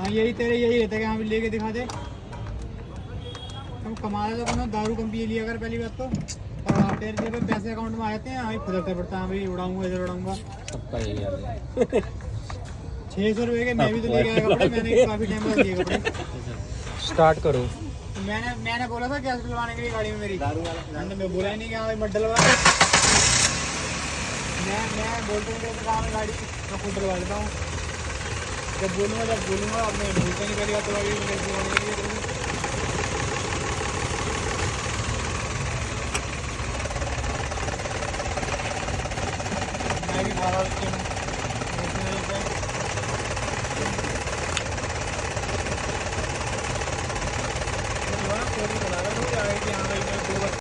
हाँ यही तेरे यही रहता है कि हाँ भी लेके दिखा दे। हम कमा रहे तो दारू कम पी लिया कर पहली बात तो, और तेरे जेब में पैसे अकाउंट में आ जाते हैं, हाँ खुदरता पड़ता है भाई उड़ाऊंगा इधर उड़ाऊंगा। सबका यही हाल है। 600 रुपये के मैं भी तो लेके आया कपड़े, मैंने काफी टाइम बाद लिए कपड़े। स्टार्ट करो। तो मैंने बोला था गैस डलवाने के लिए गाड़ी में मेरी, मैं बोला ही नहीं कि हाँ भाई मत डलवा। मैं बोलते हैं कि कहाँ में गाड़ी मैं खुद डलवा देता हूँ, जब बोलूँगा अब मैं भूलता नहीं पहली बात तो गाड़ी डलवाने के लिए। मैं भी खा रहा हूँ